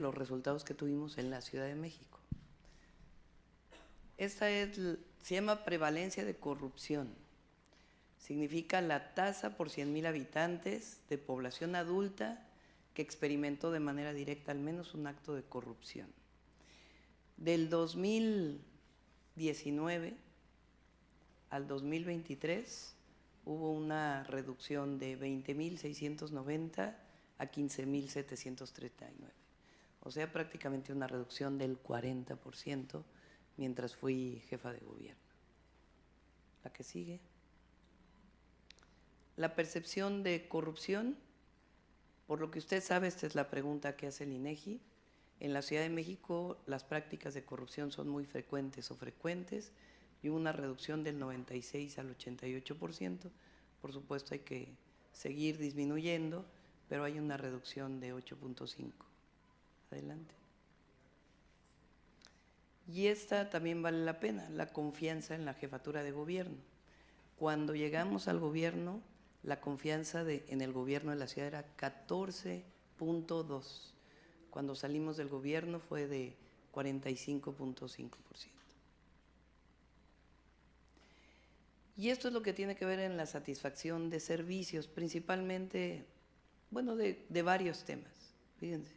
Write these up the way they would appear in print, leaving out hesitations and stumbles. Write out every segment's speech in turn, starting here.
los resultados que tuvimos en la Ciudad de México. Esta se llama prevalencia de corrupción. Significa la tasa por 100,000 habitantes de población adulta que experimentó de manera directa al menos un acto de corrupción. Del 2019 al 2023 hubo una reducción de 20,690 a 15,739. O sea, prácticamente una reducción del 40% mientras fui jefa de gobierno. La que sigue. La percepción de corrupción, por lo que usted sabe, esta es la pregunta que hace el INEGI. En la Ciudad de México las prácticas de corrupción son muy frecuentes y hubo una reducción del 96 al 88%. Por supuesto hay que seguir disminuyendo, pero hay una reducción de 8.5. Adelante. Y esta también vale la pena, la confianza en la jefatura de gobierno. Cuando llegamos al gobierno, la confianza en el gobierno de la ciudad era 14.2. Cuando salimos del gobierno fue de 45.5%. Y esto es lo que tiene que ver en la satisfacción de servicios, principalmente, bueno, de varios temas. Fíjense.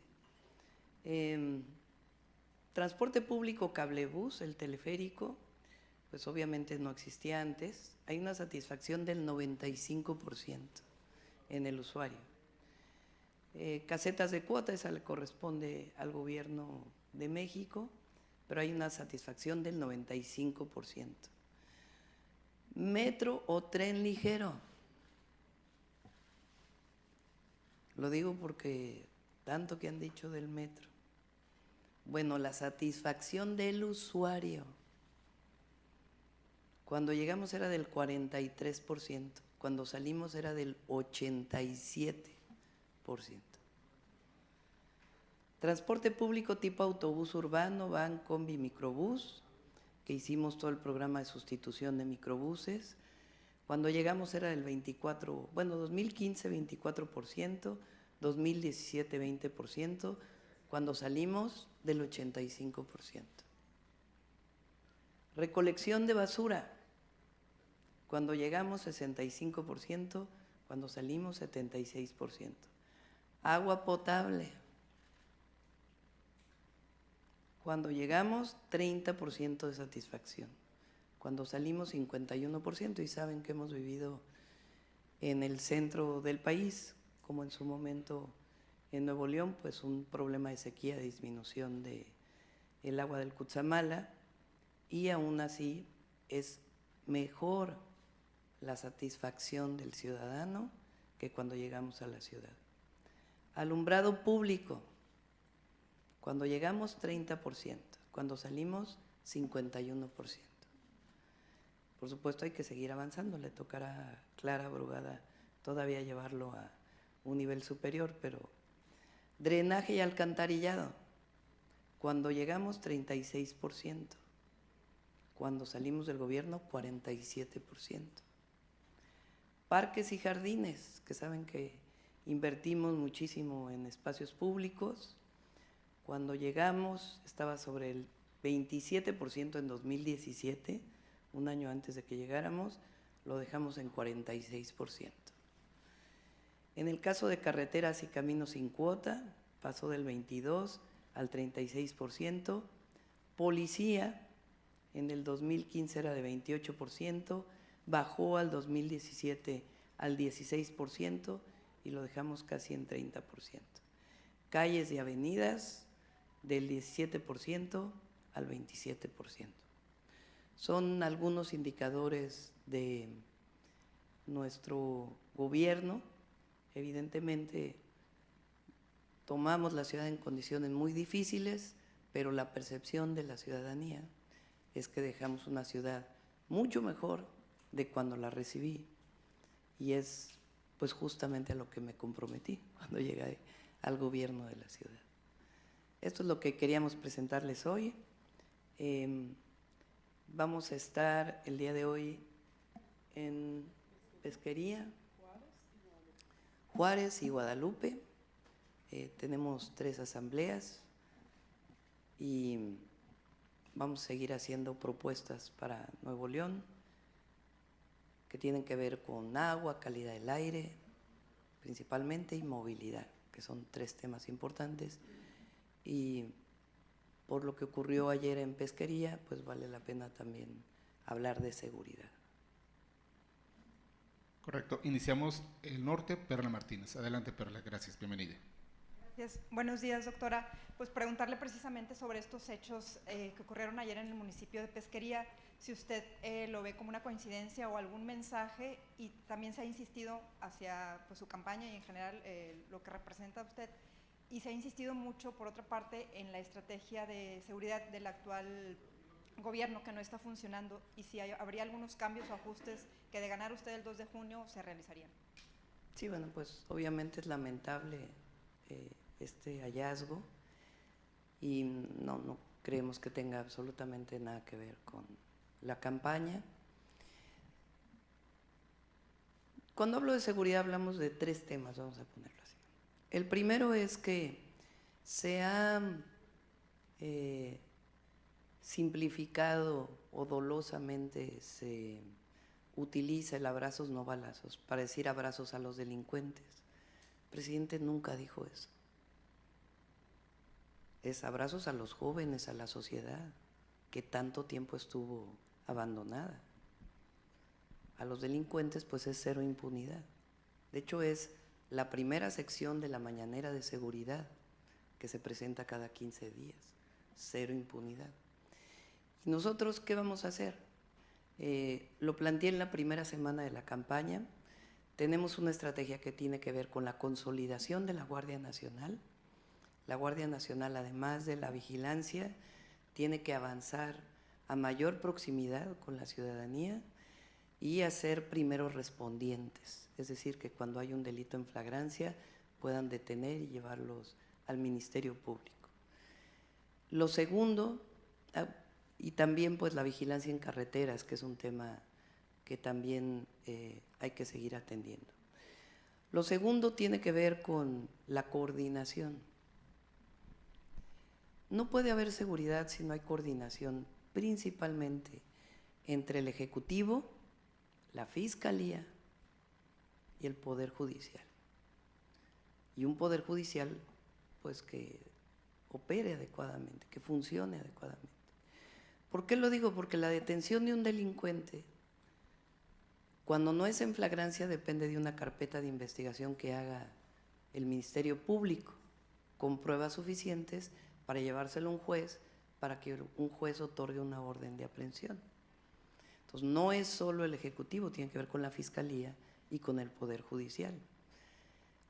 Transporte público, cablebús, el teleférico, pues obviamente no existía antes. Hay una satisfacción del 95% en el usuario. Casetas de cuota, esa le corresponde al gobierno de México, pero hay una satisfacción del 95%. Metro o tren ligero. Lo digo porque tanto que han dicho del metro. Bueno, la satisfacción del usuario. Cuando llegamos era del 43%, cuando salimos era del 87%. Transporte público tipo autobús urbano, van, combi, microbús, que hicimos todo el programa de sustitución de microbuses. Cuando llegamos era del 24%, bueno, 2015 24%, 2017 20%, cuando salimos del 85%. Recolección de basura, cuando llegamos 65%, cuando salimos 76%. Agua potable, cuando llegamos 30% de satisfacción, cuando salimos 51%, y saben que hemos vivido en el centro del país, como en su momento en Nuevo León, pues un problema de sequía, de disminución del agua del Cutzamala, y aún así es mejor la satisfacción del ciudadano que cuando llegamos a la ciudad. Alumbrado público, cuando llegamos 30%, cuando salimos 51%. Por supuesto hay que seguir avanzando, le tocará a Clara Brugada todavía llevarlo a un nivel superior, pero drenaje y alcantarillado, cuando llegamos 36%, cuando salimos del gobierno 47%. Parques y jardines, que saben que invertimos muchísimo en espacios públicos. Cuando llegamos estaba sobre el 27% en 2017, un año antes de que llegáramos, lo dejamos en 46%. En el caso de carreteras y caminos sin cuota, pasó del 22 al 36%. Policía, en el 2015 era de 28%, bajó al 2017 al 16% y lo dejamos casi en 30%. Calles y avenidas, del 17% al 27%. Son algunos indicadores de nuestro gobierno. Evidentemente tomamos la ciudad en condiciones muy difíciles, pero la percepción de la ciudadanía es que dejamos una ciudad mucho mejor de cuando la recibí, y es pues justamente a lo que me comprometí cuando llegué al gobierno de la ciudad. Esto es lo que queríamos presentarles hoy. Vamos a estar el día de hoy en Pesquería, Juárez y Guadalupe. Tenemos 3 asambleas. y vamos a seguir haciendo propuestas para Nuevo León que tienen que ver con agua, calidad del aire, principalmente, y movilidad, que son 3 temas importantes. Y por lo que ocurrió ayer en Pesquería, pues vale la pena también hablar de seguridad. Correcto. Iniciamos el norte, Perla Martínez. Adelante, Perla. Gracias. Bienvenida. Gracias. Buenos días, doctora. Pues preguntarle precisamente sobre estos hechos que ocurrieron ayer en el municipio de Pesquería, si usted lo ve como una coincidencia o algún mensaje, y también se ha insistido hacia pues, su campaña y en general lo que representa usted, y se ha insistido mucho, por otra parte, en la estrategia de seguridad del actual gobierno que no está funcionando, y si habría algunos cambios o ajustes que de ganar usted el 2 de junio se realizarían. Sí, bueno, pues obviamente es lamentable este hallazgo y no creemos que tenga absolutamente nada que ver con la campaña. Cuando hablo de seguridad hablamos de 3 temas, vamos a ponerlo así. El primero es que se ha simplificado o dolosamente se utiliza el abrazos no balazos para decir abrazos a los delincuentes. El presidente nunca dijo eso. Es abrazos a los jóvenes, a la sociedad, que tanto tiempo estuvo abandonada. A los delincuentes pues es 0 impunidad. De hecho es la primera sección de la mañanera de seguridad que se presenta cada 15 días, 0 impunidad. ¿Y nosotros qué vamos a hacer? Lo planteé en la primera semana de la campaña. Tenemos una estrategia que tiene que ver con la consolidación de la Guardia Nacional. La Guardia Nacional, además de la vigilancia, tiene que avanzar a mayor proximidad con la ciudadanía y a ser primeros respondientes, es decir, que cuando hay un delito en flagrancia puedan detener y llevarlos al Ministerio Público. Lo segundo, y también pues la vigilancia en carreteras, que es un tema que también hay que seguir atendiendo. Lo segundo tiene que ver con la coordinación. No puede haber seguridad si no hay coordinación, principalmente entre el Ejecutivo, la Fiscalía y el Poder Judicial. Y un Poder Judicial pues que opere adecuadamente, que funcione adecuadamente. ¿Por qué lo digo? Porque la detención de un delincuente, cuando no es en flagrancia, depende de una carpeta de investigación que haga el Ministerio Público con pruebas suficientes para llevárselo a un juez, para que un juez otorgue una orden de aprehensión. Entonces, no es solo el Ejecutivo, tiene que ver con la Fiscalía y con el Poder Judicial.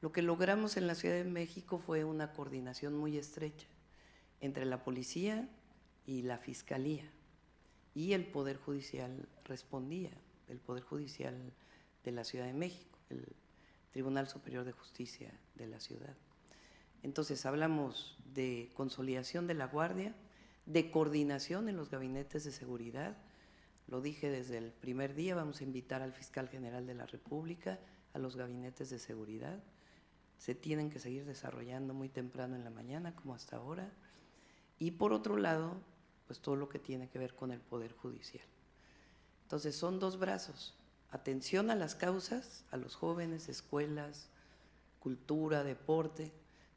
Lo que logramos en la Ciudad de México fue una coordinación muy estrecha entre la policía y la Fiscalía, y el Poder Judicial respondía, el Poder Judicial de la Ciudad de México, el Tribunal Superior de Justicia de la ciudad. Entonces hablamos de consolidación de la Guardia, de coordinación en los gabinetes de seguridad. Lo dije desde el primer día, vamos a invitar al Fiscal General de la República a los gabinetes de seguridad. Se tienen que seguir desarrollando muy temprano en la mañana, como hasta ahora. Y por otro lado, pues todo lo que tiene que ver con el Poder Judicial. Entonces son 2 brazos: atención a las causas, a los jóvenes, escuelas, cultura, deporte.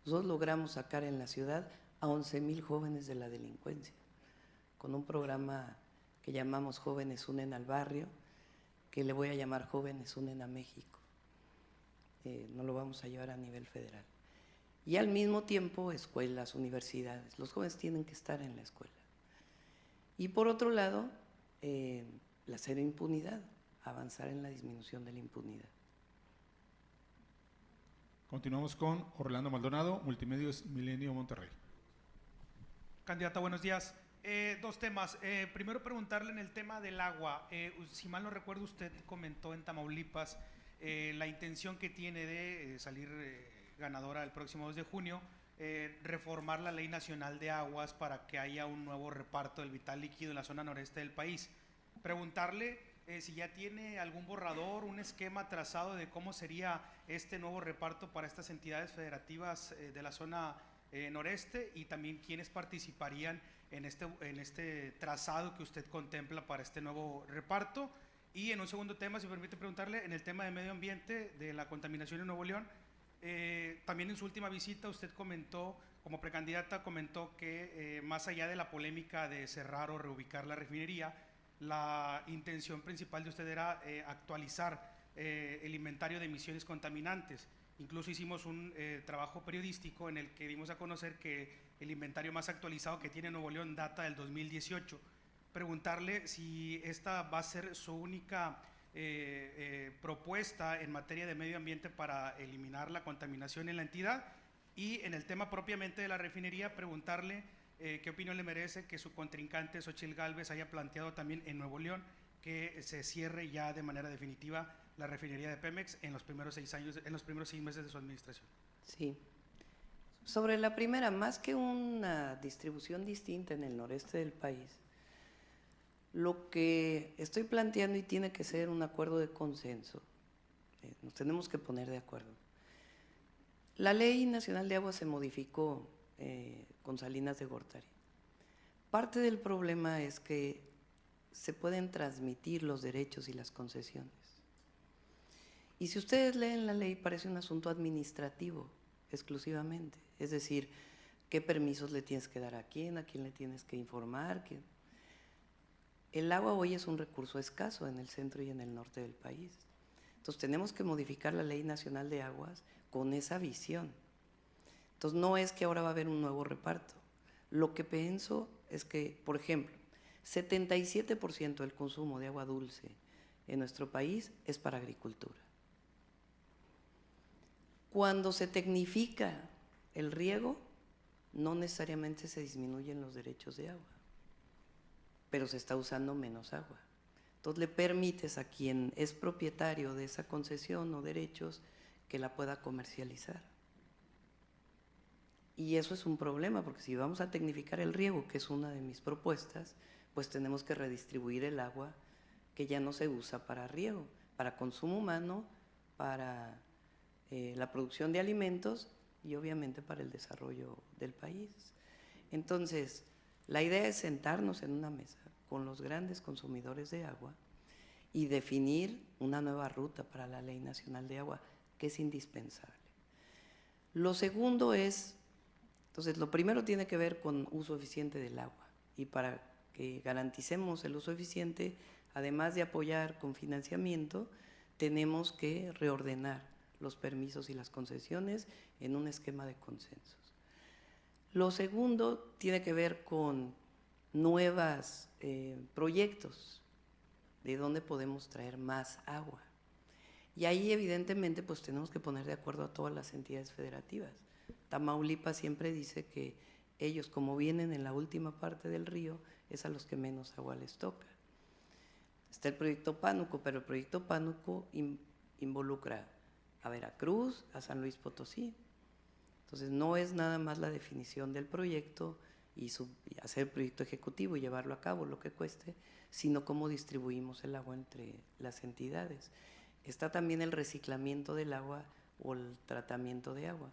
Nosotros logramos sacar en la ciudad a 11,000 jóvenes de la delincuencia, con un programa que llamamos Jóvenes Unen al Barrio, que le voy a llamar Jóvenes Unen a México. No lo vamos a llevar a nivel federal. Y al mismo tiempo, escuelas, universidades. Los jóvenes tienen que estar en la escuela. Y por otro lado, la 0 impunidad, avanzar en la disminución de la impunidad. Continuamos con Orlando Maldonado, Multimedios Milenio Monterrey. Candidata, buenos días. 2 temas. Primero preguntarle en el tema del agua. Si mal no recuerdo, usted comentó en Tamaulipas la intención que tiene de salir ganadora el próximo 2 de junio, reformar la Ley Nacional de Aguas para que haya un nuevo reparto del vital líquido en la zona noreste del país. Preguntarle si ya tiene algún borrador, un esquema trazado de cómo sería este nuevo reparto para estas entidades federativas de la zona noreste, y también quiénes participarían en este trazado que usted contempla para este nuevo reparto. Y en un segundo tema, si me permite preguntarle, en el tema de medio ambiente, de la contaminación en Nuevo León, también en su última visita usted comentó, como precandidata, comentó que más allá de la polémica de cerrar o reubicar la refinería, la intención principal de usted era actualizar el inventario de emisiones contaminantes. Incluso hicimos un trabajo periodístico en el que dimos a conocer que el inventario más actualizado que tiene Nuevo León data del 2018. Preguntarle si esta va a ser su única propuesta en materia de medio ambiente para eliminar la contaminación en la entidad, y en el tema propiamente de la refinería, preguntarle qué opinión le merece que su contrincante Xóchitl Gálvez haya planteado también en Nuevo León que se cierre ya de manera definitiva la refinería de Pemex en los primeros 6 meses de su administración. Sí. Sobre la primera, más que una distribución distinta en el noreste del país, lo que estoy planteando, y tiene que ser un acuerdo de consenso, nos tenemos que poner de acuerdo. La Ley Nacional de Agua se modificó con Salinas de Gortari. Parte del problema es que se pueden transmitir los derechos y las concesiones. Y si ustedes leen la ley, parece un asunto administrativo exclusivamente. Es decir, qué permisos le tienes que dar a quién le tienes que informar. El agua hoy es un recurso escaso en el centro y en el norte del país. Entonces tenemos que modificar la Ley Nacional de Aguas con esa visión. Entonces no es que ahora va a haber un nuevo reparto. Lo que pienso es que, por ejemplo, 77% del consumo de agua dulce en nuestro país es para agricultura. Cuando se tecnifica el riego, no necesariamente se disminuyen los derechos de agua, pero se está usando menos agua. Entonces le permites a quien es propietario de esa concesión o derechos que la pueda comercializar. Y eso es un problema, porque si vamos a tecnificar el riego, que es una de mis propuestas, pues tenemos que redistribuir el agua que ya no se usa para riego, para consumo humano, para la producción de alimentos y obviamente para el desarrollo del país. Entonces, la idea es sentarnos en una mesa con los grandes consumidores de agua y definir una nueva ruta para la Ley Nacional de Agua, que es indispensable. Lo segundo es, entonces, lo primero tiene que ver con uso eficiente del agua, y para que garanticemos el uso eficiente, además de apoyar con financiamiento, tenemos que reordenar los permisos y las concesiones en un esquema de consensos. Lo segundo tiene que ver con nuevos proyectos de dónde podemos traer más agua. Y ahí evidentemente pues tenemos que poner de acuerdo a todas las entidades federativas. Tamaulipas siempre dice que ellos, como vienen en la última parte del río, es a los que menos agua les toca. Está el proyecto Pánuco, pero el proyecto Pánuco involucra a Veracruz, a San Luis Potosí. Entonces no es nada más la definición del proyecto y hacer el proyecto ejecutivo y llevarlo a cabo, lo que cueste, sino cómo distribuimos el agua entre las entidades. Está también el reciclamiento del agua o el tratamiento de agua,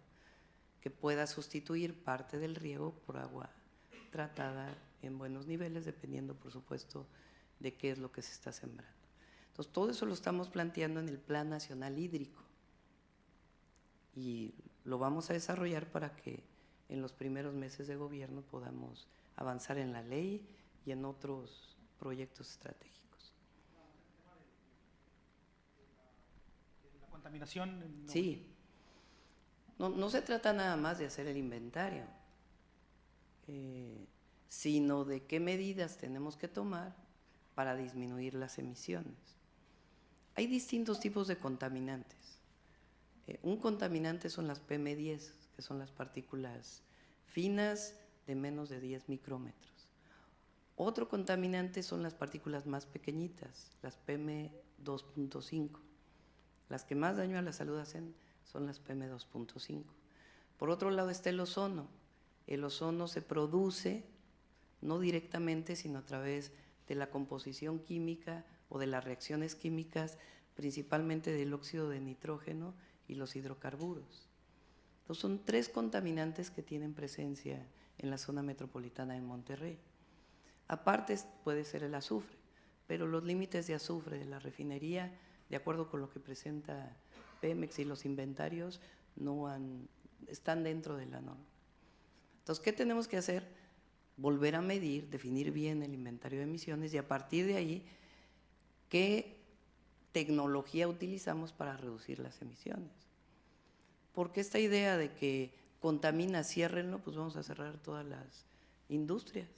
que pueda sustituir parte del riego por agua tratada en buenos niveles, dependiendo, por supuesto, de qué es lo que se está sembrando. Entonces, todo eso lo estamos planteando en el Plan Nacional Hídrico y lo vamos a desarrollar para que en los primeros meses de gobierno podamos avanzar en la ley y en otros proyectos estratégicos. ¿La contaminación? No. Sí. No se trata nada más de hacer el inventario, sino de qué medidas tenemos que tomar para disminuir las emisiones. Hay distintos tipos de contaminantes. Un contaminante son las PM10, que son las partículas finas de menos de 10 micrómetros. Otro contaminante son las partículas más pequeñitas, las PM2.5. Las que más daño a la salud hacen son las PM2.5. Por otro lado está el ozono. El ozono se produce no directamente, sino a través de la composición química o de las reacciones químicas, principalmente del óxido de nitrógeno y los hidrocarburos. Entonces son 3 contaminantes que tienen presencia en la zona metropolitana de Monterrey. Aparte puede ser el azufre, pero los límites de azufre de la refinería, de acuerdo con lo que presenta Pemex y los inventarios, están dentro de la norma. Entonces, ¿qué tenemos que hacer? Volver a medir, definir bien el inventario de emisiones y a partir de ahí, ¿qué tecnología utilizamos para reducir las emisiones? Porque esta idea de que contamina, ciérrenlo, pues vamos a cerrar todas las industrias.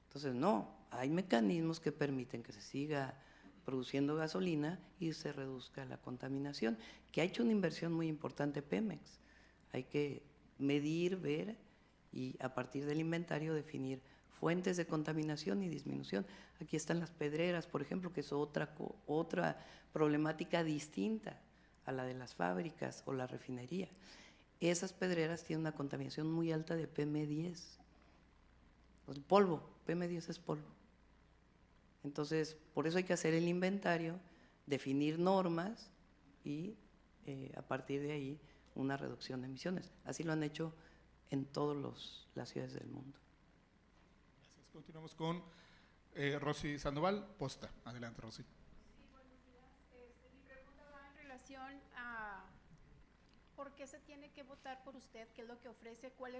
Entonces, no, hay mecanismos que permiten que se siga produciendo gasolina y se reduzca la contaminación, que ha hecho una inversión muy importante Pemex. Hay que medir, ver y a partir del inventario definir fuentes de contaminación y disminución. Aquí están las pedreras, por ejemplo, que es otra problemática distinta a la de las fábricas o la refinería. Esas pedreras tienen una contaminación muy alta de PM10. El polvo, PM10 es polvo. Entonces, por eso hay que hacer el inventario, definir normas y a partir de ahí una reducción de emisiones. Así lo han hecho en todas las ciudades del mundo. Gracias. Continuamos con Rosy Sandoval, Posta. Adelante, Rosy. Sí, buenos días. Mi pregunta va en relación a por qué se tiene que votar por usted, qué es lo que ofrece, cuál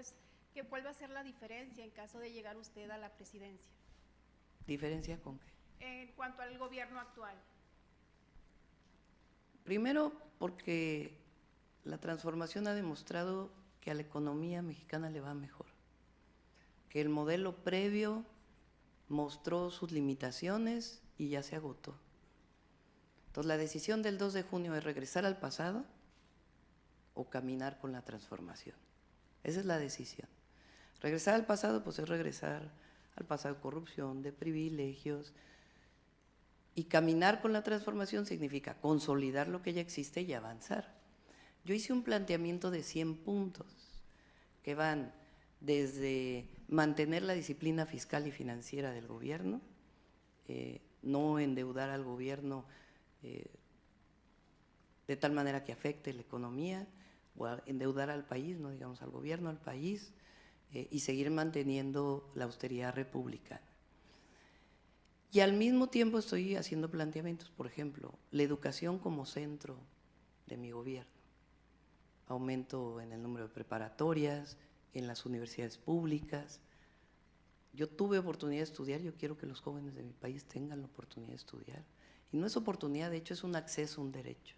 va a ser la diferencia en caso de llegar usted a la presidencia. ¿Diferencia con qué? En cuanto al gobierno actual. Primero, porque la transformación ha demostrado que a la economía mexicana le va mejor, que el modelo previo mostró sus limitaciones y ya se agotó. Entonces, la decisión del 2 de junio es regresar al pasado o caminar con la transformación. Esa es la decisión. Regresar al pasado, pues es regresar al pasado de corrupción, de privilegios, y caminar con la transformación significa consolidar lo que ya existe y avanzar. Yo hice un planteamiento de 100 puntos que van desde mantener la disciplina fiscal y financiera del gobierno, no endeudar al gobierno de tal manera que afecte la economía, o endeudar al país, no digamos al gobierno, al país, y seguir manteniendo la austeridad republicana. Y al mismo tiempo estoy haciendo planteamientos, por ejemplo, la educación como centro de mi gobierno. Aumento en el número de preparatorias, en las universidades públicas. Yo tuve oportunidad de estudiar, yo quiero que los jóvenes de mi país tengan la oportunidad de estudiar. Y no es oportunidad, de hecho es un acceso, un derecho.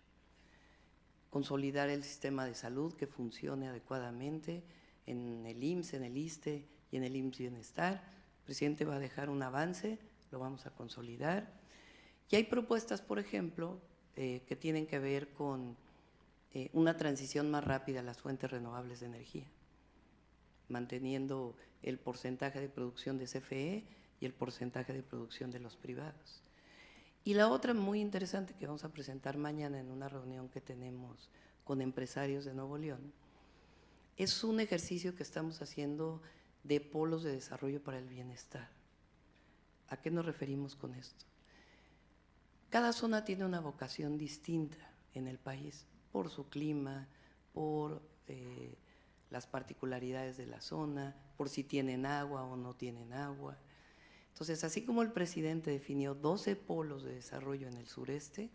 Consolidar el sistema de salud que funcione adecuadamente en el IMSS, en el ISSSTE y en el IMSS Bienestar. El presidente va a dejar un avance, lo vamos a consolidar. Y hay propuestas, por ejemplo, que tienen que ver con una transición más rápida a las fuentes renovables de energía, manteniendo el porcentaje de producción de CFE y el porcentaje de producción de los privados. Y la otra muy interesante que vamos a presentar mañana en una reunión que tenemos con empresarios de Nuevo León, es un ejercicio que estamos haciendo de polos de desarrollo para el bienestar. ¿A qué nos referimos con esto? Cada zona tiene una vocación distinta en el país, por su clima, por las particularidades de la zona, por si tienen agua o no tienen agua. Entonces, así como el presidente definió 12 polos de desarrollo en el sureste,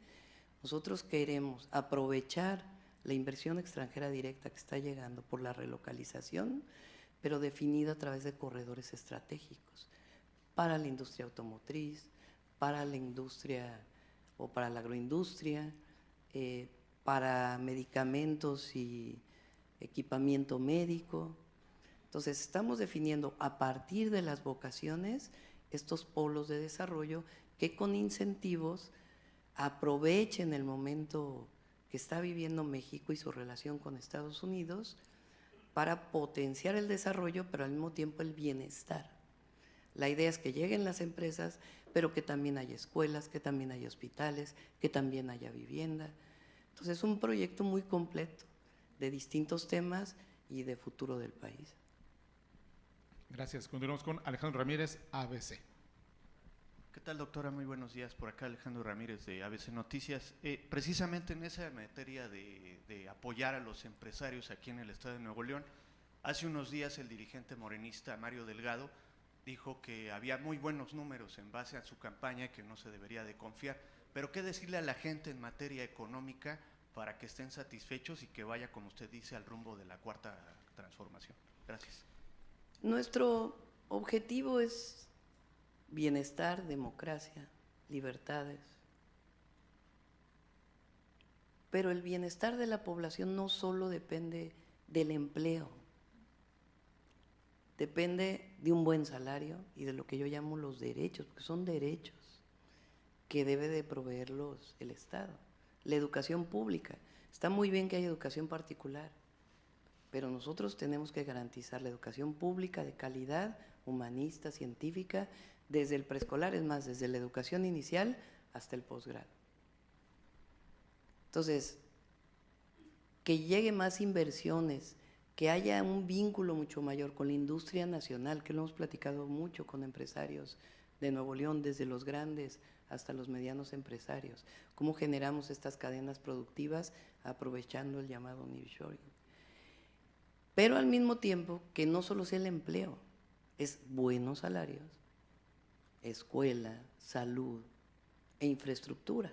nosotros queremos aprovechar la inversión extranjera directa que está llegando por la relocalización, pero definida a través de corredores estratégicos para la industria automotriz, para la industria o para la agroindustria, para medicamentos y equipamiento médico. Entonces, estamos definiendo a partir de las vocaciones estos polos de desarrollo que con incentivos aprovechen el momento que está viviendo México y su relación con Estados Unidos para potenciar el desarrollo, pero al mismo tiempo el bienestar. La idea es que lleguen las empresas, pero que también haya escuelas, que también haya hospitales, que también haya vivienda. Entonces, es un proyecto muy completo de distintos temas y de futuro del país. Gracias. Continuamos con Alejandro Ramírez, ABC. ¿Qué tal, doctora? Muy buenos días. Por acá Alejandro Ramírez de ABC Noticias. Precisamente en esa materia de de apoyar a los empresarios aquí en el estado de Nuevo León. Hace unos días el dirigente morenista Mario Delgado dijo que había muy buenos números en base a su campaña y que no se debería de confiar. Pero ¿qué decirle a la gente en materia económica para que estén satisfechos y que vaya, como usted dice, al rumbo de la cuarta transformación? Gracias. Nuestro objetivo es bienestar, democracia, libertades. Pero el bienestar de la población no solo depende del empleo, depende de un buen salario y de lo que yo llamo los derechos, porque son derechos que debe de proveerlos el Estado. La educación pública, está muy bien que haya educación particular, pero nosotros tenemos que garantizar la educación pública de calidad, humanista, científica, desde el preescolar, es más, desde la educación inicial hasta el posgrado. Entonces, que llegue más inversiones, que haya un vínculo mucho mayor con la industria nacional, que lo hemos platicado mucho con empresarios de Nuevo León, desde los grandes hasta los medianos empresarios, cómo generamos estas cadenas productivas aprovechando el llamado nearshoring. Pero al mismo tiempo que no solo sea el empleo, es buenos salarios, escuela, salud e infraestructura.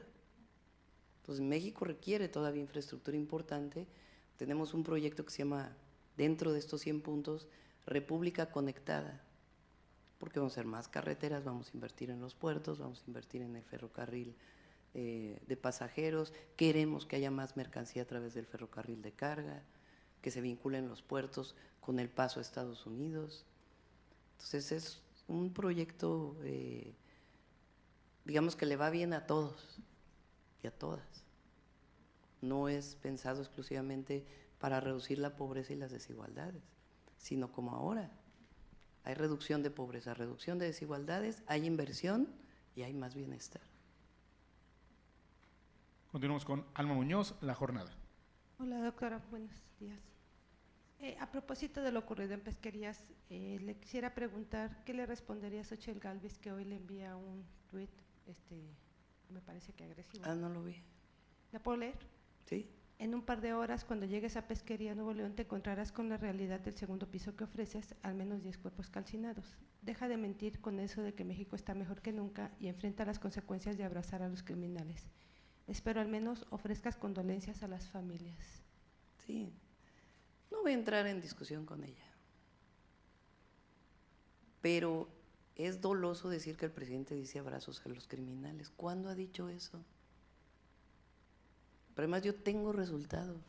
Entonces México requiere todavía infraestructura importante. Tenemos un proyecto que se llama, dentro de estos 100 puntos, República Conectada, porque vamos a hacer más carreteras, vamos a invertir en los puertos, vamos a invertir en el ferrocarril de pasajeros, queremos que haya más mercancía a través del ferrocarril de carga, que se vinculen los puertos con el paso a Estados Unidos. Entonces es un proyecto, digamos que le va bien a todos y a todas. No es pensado exclusivamente para reducir la pobreza y las desigualdades, sino como ahora. Hay reducción de pobreza, reducción de desigualdades, hay inversión y hay más bienestar. Continuamos con Alma Muñoz, La Jornada. Hola doctora, buenos días. A propósito de lo ocurrido en Pesquerías, le quisiera preguntar qué le respondería a Xochitl Gálvez, que hoy le envía un tuit, me parece que agresivo. Ah, no lo vi. ¿La puedo leer? ¿Sí? En un par de horas, cuando llegues a Pesquería Nuevo León, te encontrarás con la realidad del segundo piso que ofreces, al menos 10 cuerpos calcinados. Deja de mentir con eso de que México está mejor que nunca y enfrenta las consecuencias de abrazar a los criminales. Espero al menos ofrezcas condolencias a las familias. Sí. No voy a entrar en discusión con ella. Pero es doloso decir que el presidente dice abrazos a los criminales. ¿Cuándo ha dicho eso? Pero además yo tengo resultados.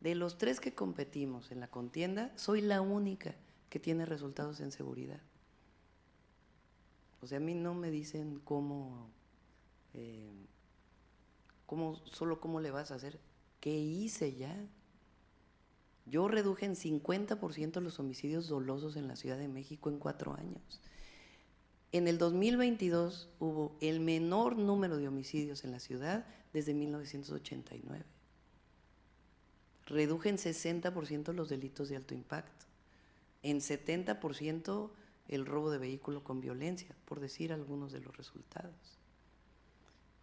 De los 3 que competimos en la contienda, soy la única que tiene resultados en seguridad. O sea, a mí no me dicen solo cómo le vas a hacer. ¿Qué hice ya? Yo reduje en 50% los homicidios dolosos en la Ciudad de México en 4 años. En el 2022 hubo el menor número de homicidios en la ciudad desde 1989. Reduje en 60% los delitos de alto impacto, en 70% el robo de vehículo con violencia, por decir algunos de los resultados.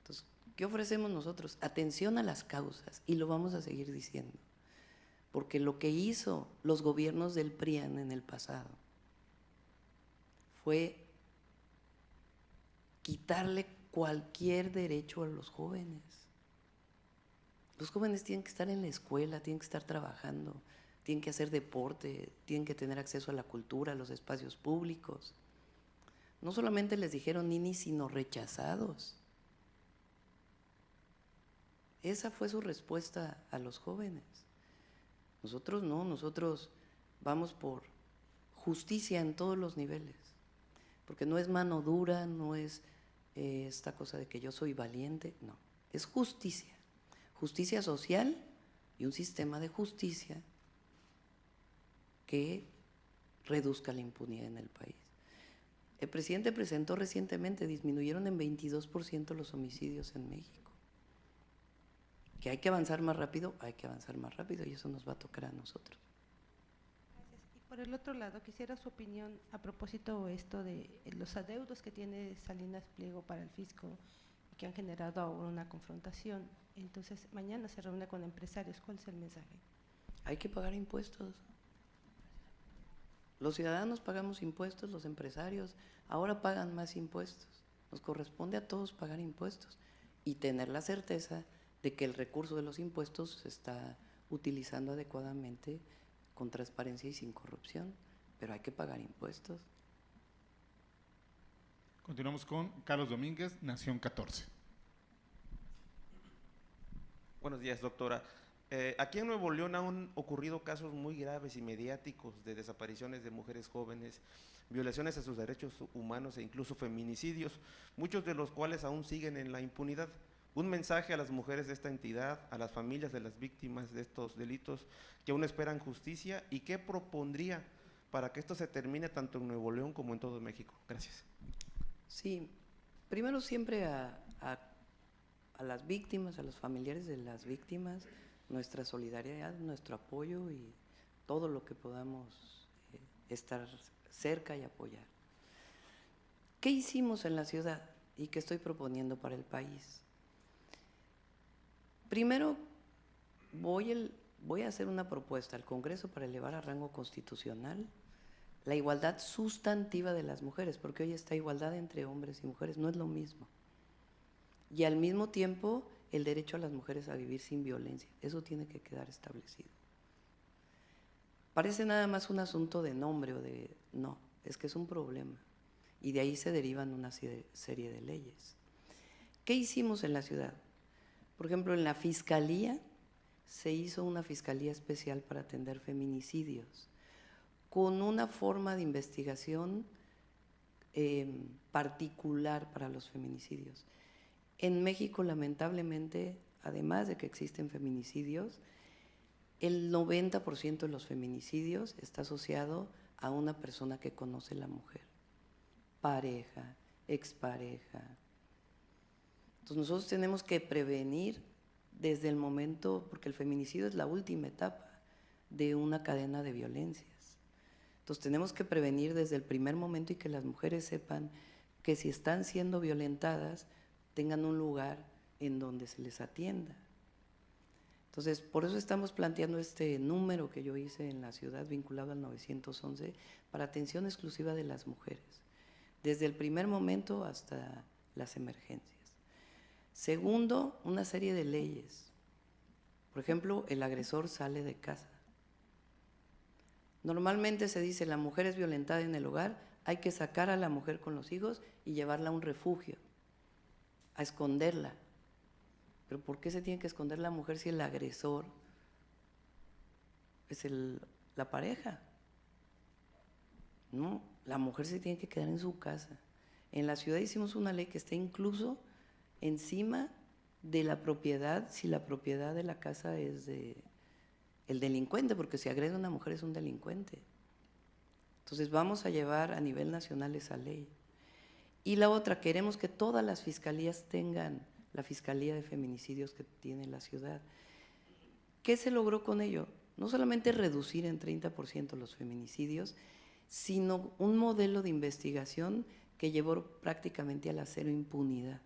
Entonces, ¿qué ofrecemos nosotros? Atención a las causas, y lo vamos a seguir diciendo, porque lo que hizo los gobiernos del PRIAN en el pasado fue quitarle cualquier derecho a los jóvenes. Los jóvenes tienen que estar en la escuela, tienen que estar trabajando, tienen que hacer deporte, tienen que tener acceso a la cultura, a los espacios públicos. No solamente les dijeron ninis, sino rechazados. Esa fue su respuesta a los jóvenes. Nosotros no, nosotros vamos por justicia en todos los niveles, porque no es mano dura, no es esta cosa de que yo soy valiente, no, es justicia, justicia social y un sistema de justicia que reduzca la impunidad en el país. El presidente presentó recientemente, disminuyeron en 22% los homicidios en México. Que hay que avanzar más rápido, hay que avanzar más rápido y eso nos va a tocar a nosotros. Gracias. Y por el otro lado, quisiera su opinión a propósito de esto de los adeudos que tiene Salinas Pliego para el fisco, que han generado ahora una confrontación. Entonces, mañana se reúne con empresarios. ¿Cuál es el mensaje? Hay que pagar impuestos. Los ciudadanos pagamos impuestos, los empresarios ahora pagan más impuestos. Nos corresponde a todos pagar impuestos y tener la certeza de que el recurso de los impuestos se está utilizando adecuadamente, con transparencia y sin corrupción, pero hay que pagar impuestos. Continuamos con Carlos Domínguez, Nación 14. Buenos días, doctora. Aquí en Nuevo León han ocurrido casos muy graves y mediáticos de desapariciones de mujeres jóvenes, violaciones a sus derechos humanos e incluso feminicidios, muchos de los cuales aún siguen en la impunidad. Un mensaje a las mujeres de esta entidad, a las familias de las víctimas de estos delitos que aún esperan justicia, y qué propondría para que esto se termine tanto en Nuevo León como en todo México. Gracias. Sí, primero siempre a las víctimas, a los familiares de las víctimas, nuestra solidaridad, nuestro apoyo y todo lo que podamos estar cerca y apoyar. ¿Qué hicimos en la ciudad y qué estoy proponiendo para el país? Primero, voy a hacer una propuesta al Congreso para elevar a rango constitucional la igualdad sustantiva de las mujeres, porque hoy está igualdad entre hombres y mujeres, no es lo mismo. Y al mismo tiempo, el derecho a las mujeres a vivir sin violencia, eso tiene que quedar establecido. Parece nada más un asunto de nombre o de… no, es que es un problema. Y de ahí se derivan una serie de leyes. ¿Qué hicimos en la ciudad? Por ejemplo, en la Fiscalía se hizo una Fiscalía especial para atender feminicidios, con una forma de investigación particular para los feminicidios. En México, lamentablemente, además de que existen feminicidios, el 90% de los feminicidios está asociado a una persona que conoce a la mujer, pareja, expareja. Entonces nosotros tenemos que prevenir desde el momento, porque el feminicidio es la última etapa de una cadena de violencias. Entonces tenemos que prevenir desde el primer momento y que las mujeres sepan que si están siendo violentadas, tengan un lugar en donde se les atienda. Entonces, por eso estamos planteando este número que yo hice en la ciudad vinculado al 911 para atención exclusiva de las mujeres, desde el primer momento hasta las emergencias. Segundo, una serie de leyes. Por ejemplo, el agresor sale de casa. Normalmente se dice, la mujer es violentada en el hogar, hay que sacar a la mujer con los hijos y llevarla a un refugio, a esconderla. Pero ¿por qué se tiene que esconder la mujer si el agresor es la pareja? No, la mujer se tiene que quedar en su casa. En la ciudad hicimos una ley que está incluso encima de la propiedad, si la propiedad de la casa es de el delincuente, porque si agrede a una mujer es un delincuente. Entonces vamos a llevar a nivel nacional esa ley. Y la otra, queremos que todas las fiscalías tengan la Fiscalía de Feminicidios que tiene la ciudad. ¿Qué se logró con ello? No solamente reducir en 30% los feminicidios, sino un modelo de investigación que llevó prácticamente a la cero impunidad.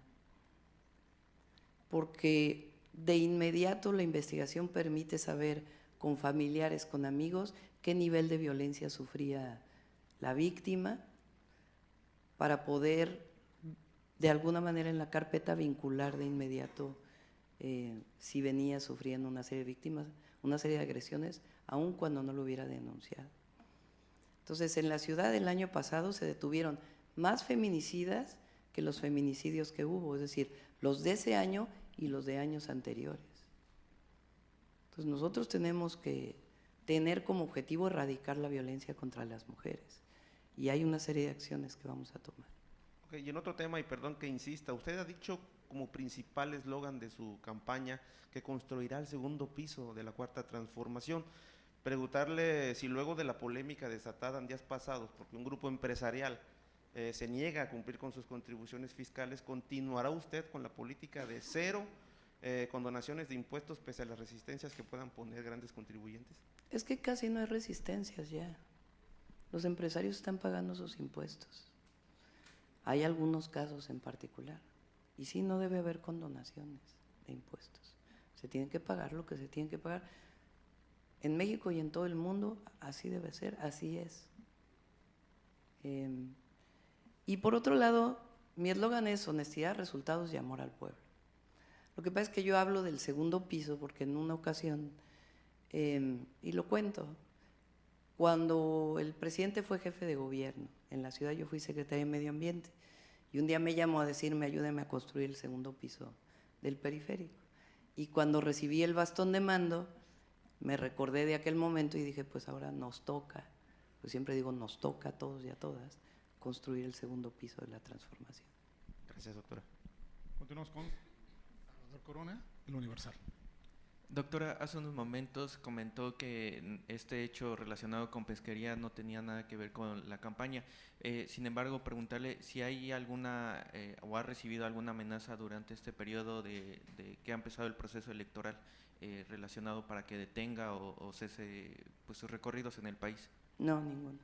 Porque de inmediato la investigación permite saber con familiares, con amigos, qué nivel de violencia sufría la víctima, para poder de alguna manera en la carpeta vincular de inmediato si venía sufriendo una serie de víctimas, una serie de agresiones, aun cuando no lo hubiera denunciado. Entonces, en la ciudad el año pasado se detuvieron más feminicidas que los feminicidios que hubo, es decir, los de ese año y los de años anteriores. Entonces, nosotros tenemos que tener como objetivo erradicar la violencia contra las mujeres y hay una serie de acciones que vamos a tomar. Okay, y en otro tema, y perdón que insista, usted ha dicho como principal eslogan de su campaña que construirá el segundo piso de la Cuarta Transformación. Preguntarle si luego de la polémica desatada en días pasados, porque un grupo empresarial se niega a cumplir con sus contribuciones fiscales, ¿continuará usted con la política de cero condonaciones de impuestos pese a las resistencias que puedan poner grandes contribuyentes? Es que casi no hay resistencias ya. Los empresarios están pagando sus impuestos. Hay algunos casos en particular, Y sí, no debe haber condonaciones de impuestos. Se tiene que pagar lo que se tiene que pagar. En México y en todo el mundo así debe ser, así es. Y por otro lado, mi eslogan es honestidad, resultados y amor al pueblo. Lo que pasa es que yo hablo del segundo piso porque en una ocasión, y lo cuento, cuando el presidente fue jefe de gobierno en la ciudad, yo fui secretaria de Medio Ambiente, y un día me llamó a decirme, ayúdame a construir el segundo piso del periférico. Y cuando recibí el bastón de mando, me recordé de aquel momento y dije, pues ahora nos toca, pues siempre digo, nos toca a todos y a todas, construir el segundo piso de la transformación. Gracias, doctora. Continuamos con Salvador Corona, El Universal. Doctora, hace unos momentos comentó que este hecho relacionado con pesquería no tenía nada que ver con la campaña. Sin embargo, preguntarle si hay alguna o ha recibido alguna amenaza durante este periodo de que ha empezado el proceso electoral relacionado para que detenga o cese pues, sus recorridos en el país. No, ninguno.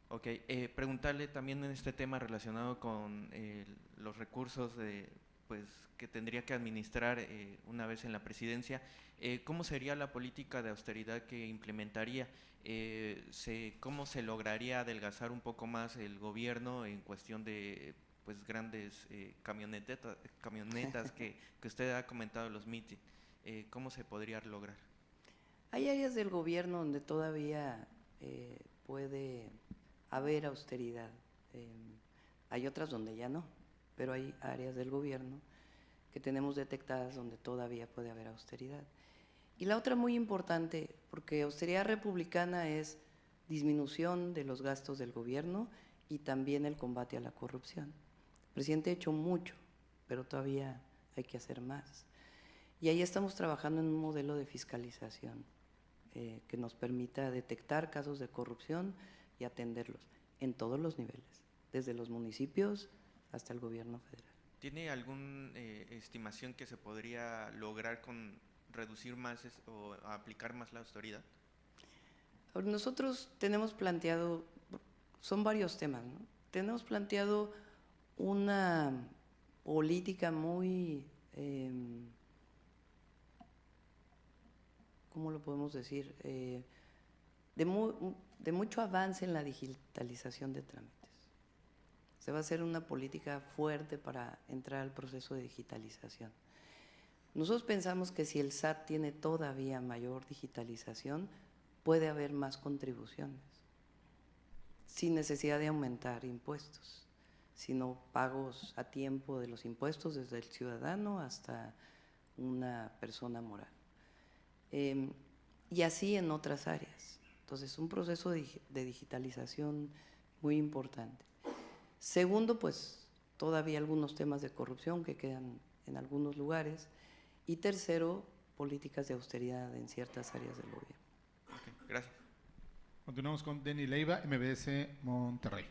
Ok, preguntarle también en este tema relacionado con los recursos pues, que tendría que administrar una vez en la presidencia, ¿cómo sería la política de austeridad que implementaría? ¿Cómo se lograría adelgazar un poco más el gobierno en cuestión de pues, grandes camionetas que usted ha comentado en los mítines? ¿Cómo se podría lograr? Hay áreas del gobierno donde todavía puede haber austeridad. Hay otras donde ya no, pero hay áreas del gobierno que tenemos detectadas donde todavía puede haber austeridad. Y la otra muy importante, porque austeridad republicana es disminución de los gastos del gobierno y también el combate a la corrupción. El presidente ha hecho mucho, pero todavía hay que hacer más. Y ahí estamos trabajando en un modelo de fiscalización que nos permita detectar casos de corrupción y atenderlos en todos los niveles, desde los municipios hasta el gobierno federal. ¿Tiene alguna estimación que se podría lograr con reducir más o aplicar más la austeridad? Ahora, nosotros tenemos planteado, son varios temas, ¿no? Tenemos planteado una política muy, ¿cómo lo podemos decir? De mucho avance en la digitalización de trámites. Se va a hacer una política fuerte para entrar al proceso de digitalización. Nosotros pensamos que si el SAT tiene todavía mayor digitalización, puede haber más contribuciones, sin necesidad de aumentar impuestos, sino pagos a tiempo de los impuestos desde el ciudadano hasta una persona moral. Y así en otras áreas. Entonces, un proceso de digitalización muy importante. Segundo, pues todavía algunos temas de corrupción que quedan en algunos lugares. Y tercero, políticas de austeridad en ciertas áreas del gobierno. Okay, gracias. Continuamos con Denny Leiva, MBS Monterrey.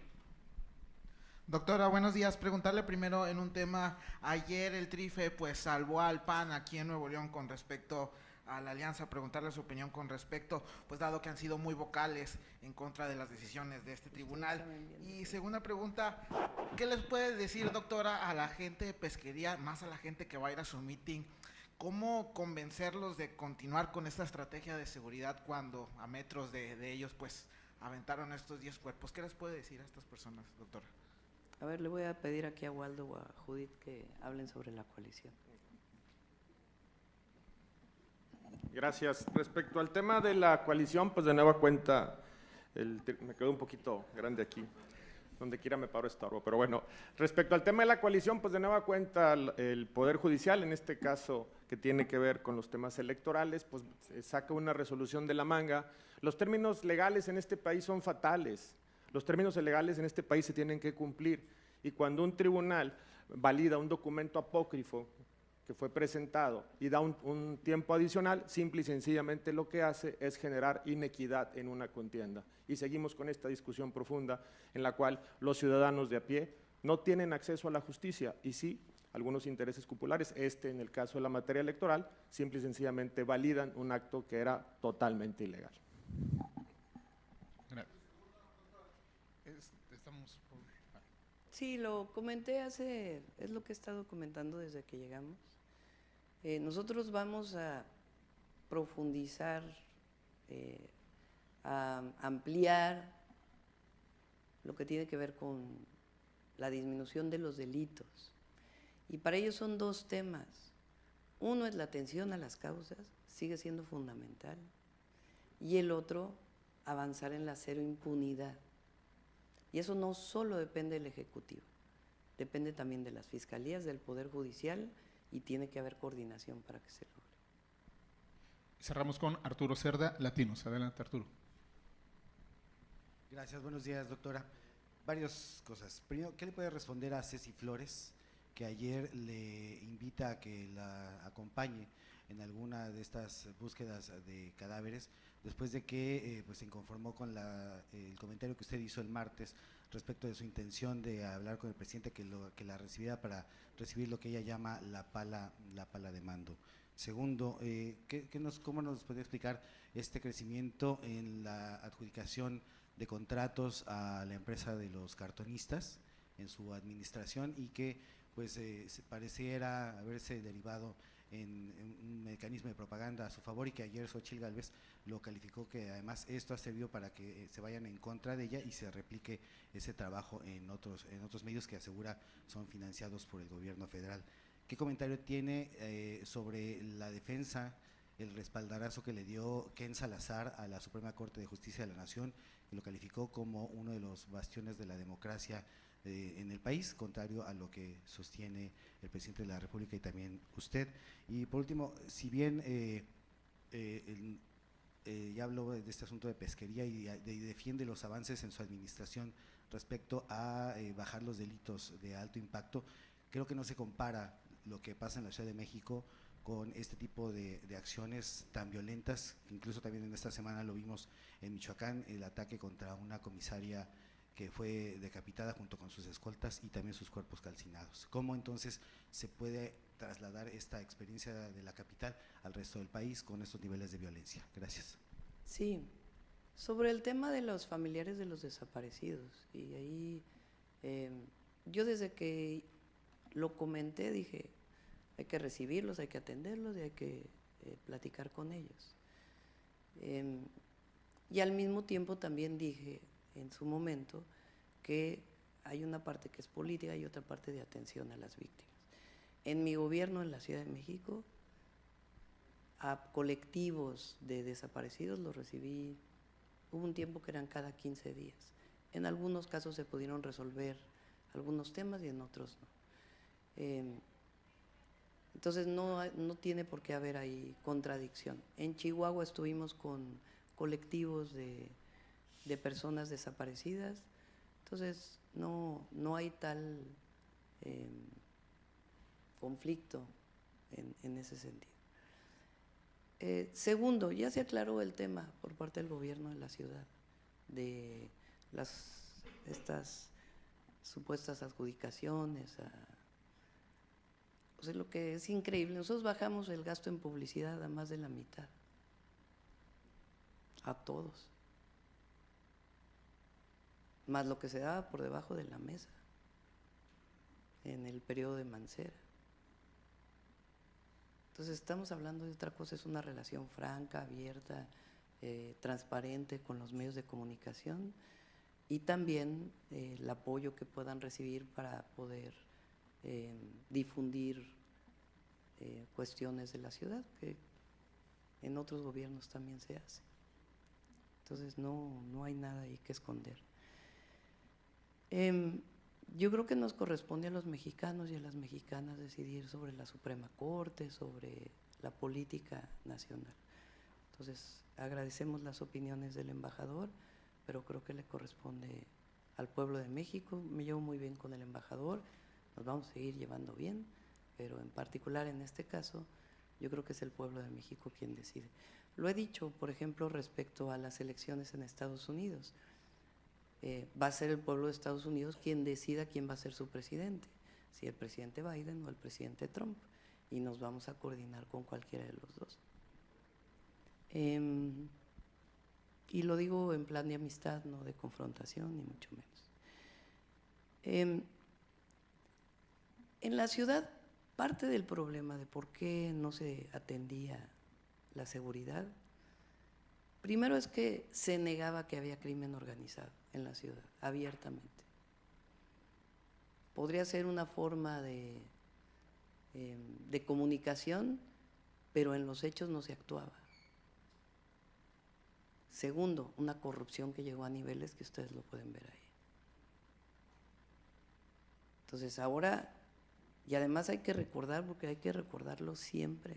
Doctora, buenos días. Preguntarle primero en un tema, ayer el TRIFE pues salvó al PAN aquí en Nuevo León con respecto a la alianza, preguntarle su opinión con respecto, pues dado que han sido muy vocales en contra de las decisiones de este tribunal. Y segunda pregunta, ¿qué les puede decir, doctora, a la gente de pesquería, más a la gente que va a ir a su meeting? ¿Cómo convencerlos de continuar con esta estrategia de seguridad cuando a metros de ellos pues aventaron estos 10 cuerpos? ¿Qué les puede decir a estas personas, doctora? A ver, le voy a pedir aquí a Waldo o a Judith que hablen sobre la coalición. Gracias. Respecto al tema de la coalición, pues de nueva cuenta, me quedó un poquito grande aquí, donde quiera me paro estorbo, pero bueno, respecto al tema de la coalición, pues de nueva cuenta el Poder Judicial, en este caso que tiene que ver con los temas electorales, pues saca una resolución de la manga. Los términos legales en este país son fatales, los términos legales en este país se tienen que cumplir, y cuando un tribunal valida un documento apócrifo que fue presentado y da un tiempo adicional, simple y sencillamente lo que hace es generar inequidad en una contienda. Y seguimos con esta discusión profunda en la cual los ciudadanos de a pie no tienen acceso a la justicia y sí algunos intereses populares, en el caso de la materia electoral, simple y sencillamente validan un acto que era totalmente ilegal. Sí, lo comenté es lo que he estado comentando desde que llegamos. Nosotros vamos a profundizar, a ampliar lo que tiene que ver con la disminución de los delitos. Y para ello son dos temas. Uno es la atención a las causas, sigue siendo fundamental. Y el otro, avanzar en la cero impunidad. Y eso no solo depende del Ejecutivo, depende también de las fiscalías, del Poder Judicial, y tiene que haber coordinación para que se logre. Cerramos con Arturo Cerda, Latinos. Adelante, Arturo. Gracias, buenos días, doctora. Varias cosas. Primero, ¿qué le puede responder a Ceci Flores, que ayer le invita a que la acompañe en alguna de estas búsquedas de cadáveres, después de que pues, se inconformó con el comentario que usted hizo el martes respecto de su intención de hablar con el presidente, que la recibiera para recibir lo que ella llama la pala de mando? Segundo, ¿cómo nos puede explicar este crecimiento en la adjudicación de contratos a la empresa de los cartonistas en su administración y que pues pareciera haberse derivado en un mecanismo de propaganda a su favor, y que ayer Xochitl Gálvez lo calificó que además esto ha servido para que se vayan en contra de ella y se replique ese trabajo en otros medios que asegura son financiados por el gobierno federal? ¿Qué comentario tiene sobre la defensa, el respaldarazo que le dio Ken Salazar a la Suprema Corte de Justicia de la Nación, que lo calificó como uno de los bastiones de la democracia en el país, contrario a lo que sostiene el presidente de la República y también usted? Y por último, si bien ya habló de este asunto de pesquería y defiende los avances en su administración respecto a bajar los delitos de alto impacto, creo que no se compara lo que pasa en la Ciudad de México con este tipo de acciones tan violentas. Incluso también en esta semana lo vimos en Michoacán, el ataque contra una comisaria que fue decapitada junto con sus escoltas y también sus cuerpos calcinados. ¿Cómo entonces se puede trasladar esta experiencia de la capital al resto del país con estos niveles de violencia? Gracias. Sí, sobre el tema de los familiares de los desaparecidos, y ahí yo desde que lo comenté dije, hay que recibirlos, hay que atenderlos y hay que platicar con ellos. Y al mismo tiempo también dije en su momento que hay una parte que es política y otra parte de atención a las víctimas. En mi gobierno en la Ciudad de México, a colectivos de desaparecidos los recibí, hubo un tiempo que eran cada 15 días. En algunos casos se pudieron resolver algunos temas y en otros no. Entonces no tiene por qué haber ahí contradicción. En Chihuahua estuvimos con colectivos de personas desaparecidas, entonces no hay tal conflicto en ese sentido. Segundo, ya se aclaró el tema por parte del gobierno de la ciudad de estas supuestas adjudicaciones o sea, lo que es increíble, nosotros bajamos el gasto en publicidad a más de la mitad, a todos, más lo que se daba por debajo de la mesa en el periodo de Mancera. Entonces estamos hablando de otra cosa, es una relación franca, abierta, transparente con los medios de comunicación y también el apoyo que puedan recibir para poder difundir cuestiones de la ciudad que en otros gobiernos también se hace. Entonces no hay nada ahí que esconder. Yo creo que nos corresponde a los mexicanos y a las mexicanas decidir sobre la Suprema Corte, sobre la política nacional. Entonces agradecemos las opiniones del embajador, pero creo que le corresponde al pueblo de México. Me llevo muy bien con el embajador, nos vamos a seguir llevando bien, pero en particular en este caso yo creo que es el pueblo de México quien decide. Lo he dicho, por ejemplo, respecto a las elecciones en Estados Unidos. Va a ser el pueblo de Estados Unidos quien decida quién va a ser su presidente, si el presidente Biden o el presidente Trump, y nos vamos a coordinar con cualquiera de los dos. Y lo digo en plan de amistad, no de confrontación, ni mucho menos. En la ciudad, parte del problema de por qué no se atendía la seguridad, primero es que se negaba que había crimen organizado en la ciudad, abiertamente. Podría ser una forma de comunicación, pero en los hechos no se actuaba. Segundo, una corrupción que llegó a niveles que ustedes lo pueden ver ahí. Entonces ahora, y además hay que recordar, porque hay que recordarlo siempre,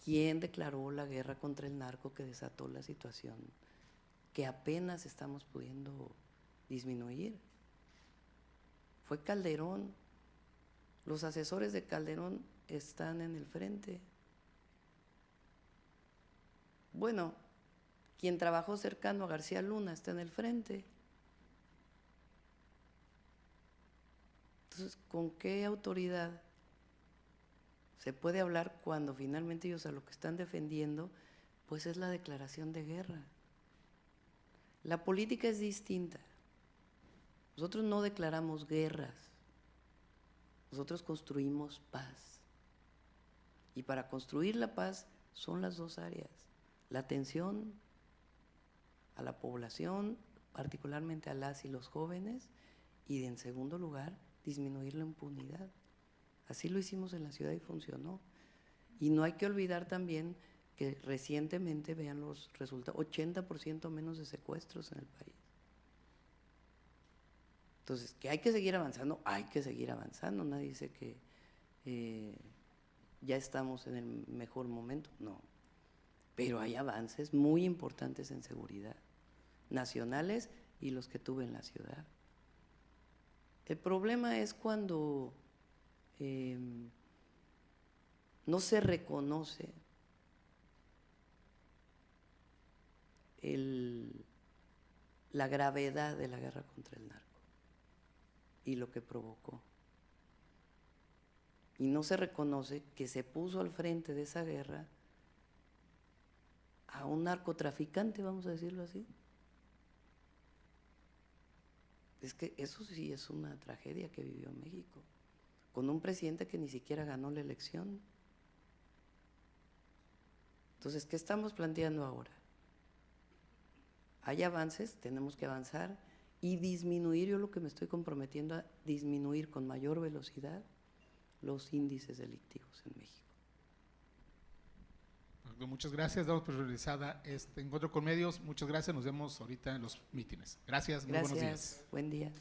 ¿quién declaró la guerra contra el narco que desató la situación que apenas estamos pudiendo disminuir? Fue Calderón. Los asesores de Calderón están en el frente. Bueno, quien trabajó cercano a García Luna está en el frente. Entonces, ¿con qué autoridad se puede hablar cuando finalmente ellos a lo que están defendiendo, pues es la declaración de guerra? La política es distinta. Nosotros no declaramos guerras, nosotros construimos paz. Y para construir la paz son las dos áreas: la atención a la población, particularmente a las y los jóvenes, y en segundo lugar, disminuir la impunidad. Así lo hicimos en la ciudad y funcionó. Y no hay que olvidar también que recientemente, vean los resultados, 80% menos de secuestros en el país. Entonces, que hay que seguir avanzando, hay que seguir avanzando. Nadie dice que ya estamos en el mejor momento, no. Pero hay avances muy importantes en seguridad, nacionales y los que tuve en la ciudad. El problema es cuando no se reconoce la gravedad de la guerra contra el narco y lo que provocó. Y no se reconoce que se puso al frente de esa guerra a un narcotraficante, vamos a decirlo así. Es que eso sí es una tragedia que vivió México, con un presidente que ni siquiera ganó la elección. Entonces, ¿qué estamos planteando ahora? Hay avances, tenemos que avanzar y disminuir, yo lo que me estoy comprometiendo a disminuir con mayor velocidad los índices delictivos en México. Muchas gracias, damos por realizada este encuentro con medios. Muchas gracias, nos vemos ahorita en los mítines. Gracias, muy buenos días. Buen día.